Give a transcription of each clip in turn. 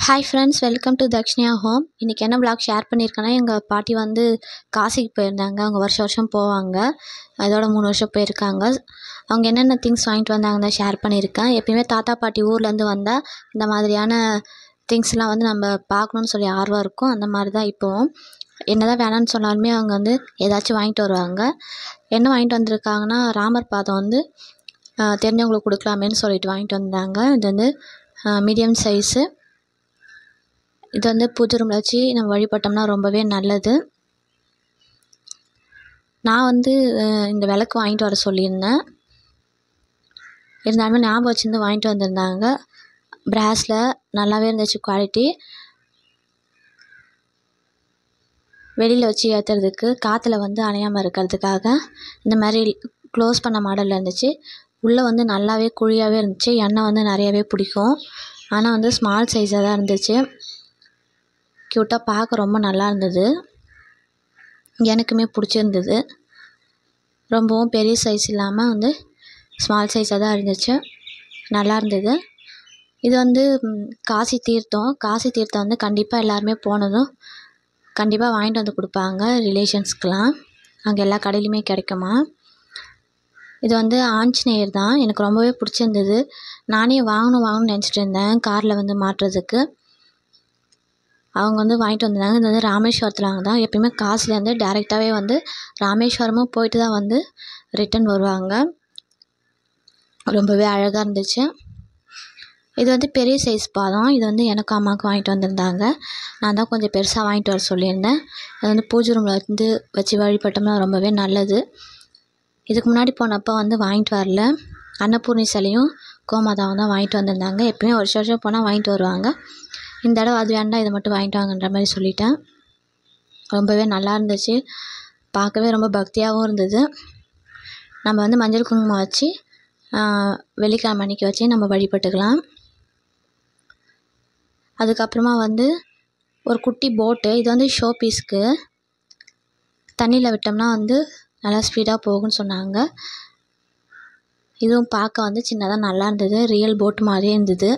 Hi friends, welcome to Dakshinya home. இன்றைக்கி என்ன vlog share பண்ணியிருக்கேன்னா, எங்கள் பாட்டி வந்து காசிக்கு போயிருந்தாங்க. அவங்க வருஷம் வருஷம் போவாங்க. அதோட 3 வருஷம் போயிருக்காங்க. அவங்க என்னென்ன திங்ஸ் வாங்கிட்டு வந்தாங்கன்னு தான் ஷேர் பண்ணியிருக்கேன். எப்பயுமே தாத்தா பாட்டி ஊர்லேருந்து வந்தால் இந்த மாதிரியான திங்ஸ்லாம் வந்து நம்ம பார்க்கணுன்னு சொல்லி ஆர்வம் இருக்கும். அந்த மாதிரி தான் இப்போவும் என்ன தான் வேணான்னு சொன்னாலுமே அவங்க வந்து ஏதாச்சும் வாங்கிட்டு வருவாங்க. என்ன வாங்கிட்டு வந்திருக்காங்கன்னா, ராமர் பாதம் வந்து தெரிஞ்சவங்களுக்கு கொடுக்கலாமேன்னு சொல்லிட்டு வாங்கிட்டு வந்தாங்க. இது வந்து மீடியம் சைஸு. இது வந்து பூஜை ரூமில் வச்சு நம்ம வழிபட்டோம்னா ரொம்பவே நல்லது. நான் வந்து இந்த விளக்கு வாங்கிட்டு வர சொல்லியிருந்தேன். இருந்தாலுமே ஞாபகம் வச்சுருந்து வாங்கிட்டு வந்திருந்தாங்க. பிராஸில் நல்லாவே இருந்துச்சு குவாலிட்டி. வெளியில் வச்சு ஏற்றுறதுக்கு காற்றுல வந்து அணையாமல் இருக்கிறதுக்காக இந்த மாதிரி க்ளோஸ் பண்ண மாடலில் இருந்துச்சு. உள்ளே வந்து நல்லாவே குழியாகவே இருந்துச்சு. எண்ணெய் வந்து நிறையவே பிடிக்கும். ஆனால் வந்து ஸ்மால் சைஸாக தான் இருந்துச்சு. க்யூட்டாக பார்க்க ரொம்ப நல்லா இருந்தது. எனக்குமே பிடிச்சிருந்தது. ரொம்பவும் பெரிய சைஸ் இல்லாமல் வந்து ஸ்மால் சைஸாக தான் இருந்துச்சு. நல்லா இருந்தது. இது வந்து காசி தீர்த்தம் வந்து கண்டிப்பாக எல்லாருமே போனதும் கண்டிப்பாக வாங்கிட்டு வந்து கொடுப்பாங்க ரிலேஷன்ஸ்க்கெலாம். அங்கே எல்லா கடையிலையுமே கிடைக்குமா. இது வந்து ஆஞ்சநேயர் தான். எனக்கு ரொம்பவே பிடிச்சிருந்தது. நானே வாங்கணும்னு நினச்சிட்டு இருந்தேன் காரில் வந்து மாட்டுறதுக்கு. அவங்க வந்து வாங்கிட்டு வந்திருந்தாங்க. இது வந்து ராமேஸ்வரத்தில் வாங்க தான். எப்பயுமே காசுலேருந்து டேரெக்டாகவே வந்து ராமேஸ்வரமும் போயிட்டு தான் வந்து ரிட்டன் வருவாங்க. ரொம்பவே அழகாக இருந்துச்சு. இது வந்து பெரிய சைஸ் பாதம். இது வந்து எனக்கு அம்மாவுக்கு வாங்கிட்டு வந்திருந்தாங்க. நான் தான் கொஞ்சம் பெருசாக வாங்கிட்டு வர சொல்லியிருந்தேன். அது வந்து பூஜை ரூமில் வந்து வச்சு வழிபட்டோம்னா ரொம்பவே நல்லது. இதுக்கு முன்னாடி போனப்போ வந்து வாங்கிட்டு வரல. அன்னபூர்ணி சிலையும் கோமாதாவும் தான் வாங்கிட்டு வந்திருந்தாங்க. எப்பயுமே வருஷம் வருஷம் போனால் வாங்கிட்டு வருவாங்க. இந்த தடவை அது வேண்டாம், இதை மட்டும் வாங்கிட்டு வாங்கன்ற மாதிரி சொல்லிட்டேன். ரொம்பவே நல்லா இருந்துச்சு. பார்க்கவே ரொம்ப பக்தியாகவும் இருந்தது. நம்ம வந்து மஞ்சள் குங்குமம் வச்சு வெள்ளிக்கிழமை அன்றைக்கி வச்சு நம்ம வழிபட்டுக்கலாம். அதுக்கப்புறமா வந்து ஒரு குட்டி போட்டு. இது வந்து ஷோ பீஸ்க்கு. தண்ணியில் விட்டோம்னா வந்து நல்லா ஸ்பீடாக போகும்னு சொன்னாங்க. இதுவும் பார்க்க வந்து சின்னதாக நல்லா இருந்தது. ரியல் போட் மாதிரியே இருந்தது.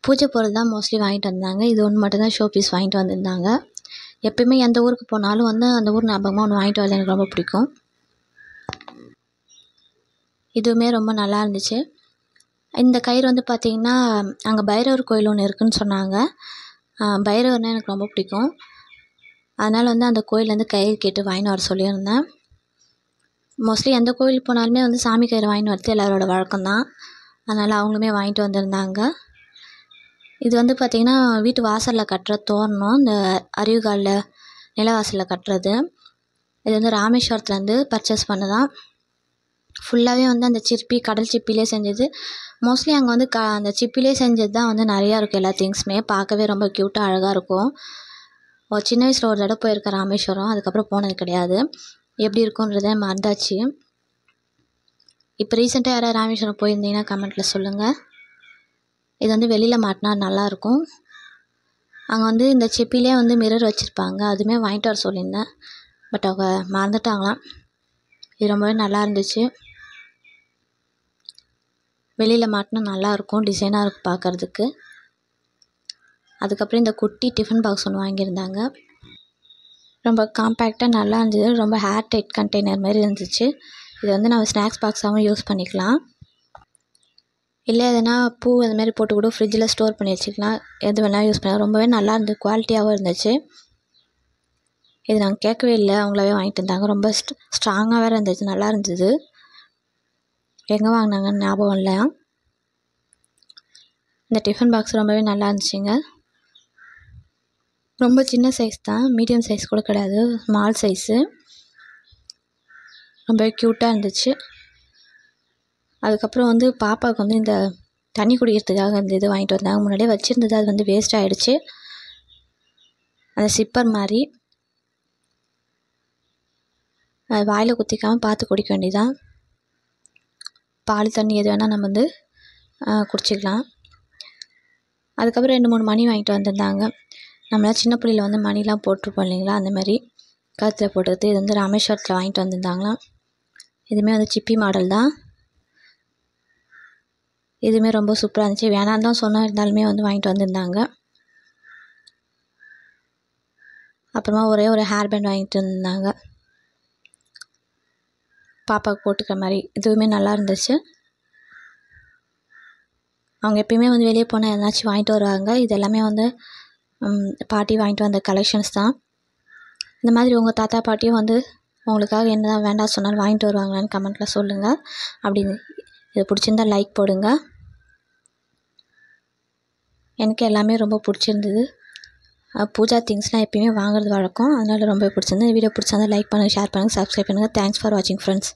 பூஜை பொருள் தான் மோஸ்ட்லி வாங்கிட்டு வந்தாங்க. இது ஒன்று மட்டும்தான் ஷோ பீஸ் வாங்கிட்டு வந்திருந்தாங்க. எப்பயுமே எந்த ஊருக்கு போனாலும் வந்து அந்த ஊர் ஞாபகமாக ஒன்று வாங்கிட்டு வரது எனக்கு ரொம்ப பிடிக்கும். இதுவுமே ரொம்ப நல்லா இருந்துச்சு. இந்த கயிறு வந்து பார்த்திங்கன்னா, அங்கே பைரவர் கோயில் ஒன்று இருக்குதுன்னு சொன்னாங்க. பைரவர்னால் எனக்கு ரொம்ப பிடிக்கும். அதனால் வந்து அந்த கோயிலேருந்து கயிறு கேட்டு வாங்கிட்டு வர சொல்லியிருந்தேன். மோஸ்ட்லி எந்த கோயிலுக்கு போனாலுமே வந்து சாமி கயிறு வாங்கிட்டு வரது எல்லாரோட வழக்கம்தான். அதனால் அவங்களுமே வாங்கிட்டு வந்திருந்தாங்க. இது வந்து பார்த்திங்கன்னா வீட்டு வாசலில் கட்டுற தோரணம். இந்த அருவிகாலில் நிலவாசலில் கட்டுறது. இது வந்து ராமேஸ்வரத்துலேருந்து பர்ச்சேஸ் பண்ணதான். ஃபுல்லாகவே வந்து அந்த சிற்பி, கடல் சிப்பிலே செஞ்சது. மோஸ்ட்லி அங்கே வந்து அந்த சிப்பிலே செஞ்சது தான் வந்து நிறையா இருக்கும். எல்லா திங்ஸுமே பார்க்கவே ரொம்ப க்யூட்டாக அழகாக இருக்கும். சின்ன வயசில் ஒரு தடவை போயிருக்கேன் ராமேஸ்வரம். அதுக்கப்புறம் போனது கிடையாது. எப்படி இருக்குன்றதை மறந்தாச்சு. இப்போ ரீசெண்டாக யாராவது ராமேஸ்வரம் போயிருந்தீங்கன்னா கமெண்ட்டில் சொல்லுங்கள். இது வந்து வெளியில் மாட்டினா நல்லாயிருக்கும். அங்கே வந்து இந்த சிப்பிலே வந்து மிரர் வச்சுருப்பாங்க. அதுவுமே வாங்கிட்டு வர சொல்லியிருந்தேன். பட் அவங்க மறந்துட்டாங்களாம். இது ரொம்பவே நல்லா இருந்துச்சு. வெளியில் மாட்டினா நல்லாயிருக்கும். டிசைனாக இருக்கும் பார்க்குறதுக்கு. அதுக்கப்புறம் இந்த குட்டி டிஃபன் பாக்ஸ் ஒன்று வாங்கியிருந்தாங்க. ரொம்ப காம்பேக்டாக நல்லா இருந்தது. ரொம்ப ஹேர் டைட் கண்டெய்னர் மாதிரி இருந்துச்சு. இது வந்து நம்ம ஸ்நாக்ஸ் பாக்ஸாகவும் யூஸ் பண்ணிக்கலாம். இல்லை எதுனா பூ அது மாதிரி போட்டு கூட ஃப்ரிட்ஜில் ஸ்டோர் பண்ணி வச்சுக்கலாம். எது வேணால் யூஸ் பண்ணலாம். ரொம்பவே நல்லா இருந்தது. குவாலிட்டியாகவும் இருந்துச்சு. இது நாங்கள் கேட்கவே இல்லை, அவங்களாவே வாங்கிட்டு இருந்தாங்க. ரொம்ப ஸ்ட்ராங்காக வேறு இருந்துச்சு. நல்லா இருந்தது. எங்கே வாங்கினாங்கன்னு ஞாபகம் இல்லை. இந்த டிஃபன் பாக்ஸ் ரொம்பவே நல்லா இருந்துச்சுங்க. ரொம்ப சின்ன சைஸ் தான். மீடியம் சைஸ் கூட கிடையாது. Small size. ரொம்பவே க்யூட்டாக இருந்துச்சு. அதுக்கப்புறம் வந்து பாப்பாவுக்கு வந்து இந்த தண்ணி குடிக்கிறதுக்காக இந்த இது வாங்கிட்டு வந்தாங்க. முன்னாடியே வச்சுருந்தது. அது வந்து வேஸ்ட் ஆகிடுச்சு. அந்த சிப்பர் மாதிரி அது வாயில் குத்திக்காமல் பார்த்து குடிக்க வேண்டியதான். பால் தண்ணி எது வேணால் நம்ம வந்து குடிச்சிக்கலாம். அதுக்கப்புறம் 2-3 மணி வாங்கிட்டு வந்திருந்தாங்க. நம்மளாம் சின்ன பிள்ளையில் வந்து மணிலாம் போட்டிருப்போம் இல்லைங்களா, அந்த மாதிரி கழுத்தில் போட்டுக்கிறது. இது வந்து ராமேஸ்வரத்தில் வாங்கிட்டு வந்திருந்தாங்களாம். இதுவுமே வந்து சிப்பி மாடல் தான். இதுவுமே ரொம்ப சூப்பராக இருந்துச்சு. வேணான்னு தான் சொன்னோம், இருந்தாலுமே வந்து வாங்கிட்டு வந்திருந்தாங்க. அப்புறமா ஒரே ஒரு ஹேர் பேண்ட் வாங்கிட்டு வந்திருந்தாங்க பாப்பாவுக்கு போட்டுக்கிற மாதிரி. இதுவுமே நல்லா இருந்துச்சு. அவங்க எப்பயுமே வந்து வெளியே போனால் எதனாச்சும் வாங்கிட்டு வருவாங்க. இது எல்லாமே வந்து பாட்டி வாங்கிட்டு வந்த கலெக்ஷன்ஸ் தான். இந்த மாதிரி உங்கள் தாத்தா பாட்டியும் வந்து உங்களுக்காக என்ன வேண்டாம் சொன்னாலும் வாங்கிட்டு வருவாங்களான்னு கமெண்ட்டில் சொல்லுங்கள். அப்படின்னு இது பிடிச்சிருந்தா லைக் போடுங்க. எனக்கு எல்லாமே ரொம்ப பிடிச்சிருந்தது. பூஜா திங்ஸ்லாம் எப்பயுமே வாங்குறது வழக்கம், அதனால் ரொம்ப பிடிச்சிருந்தது. வீடியோ பிடிச்சிருந்தா லைக் பண்ணுங்கள், ஷேர் பண்ணுங்கள், சப்ஸ்கிரைப் பண்ணுங்கள். தேங்க்ஸ் ஃபார் வாட்சிங் ஃப்ரெண்ட்ஸ்.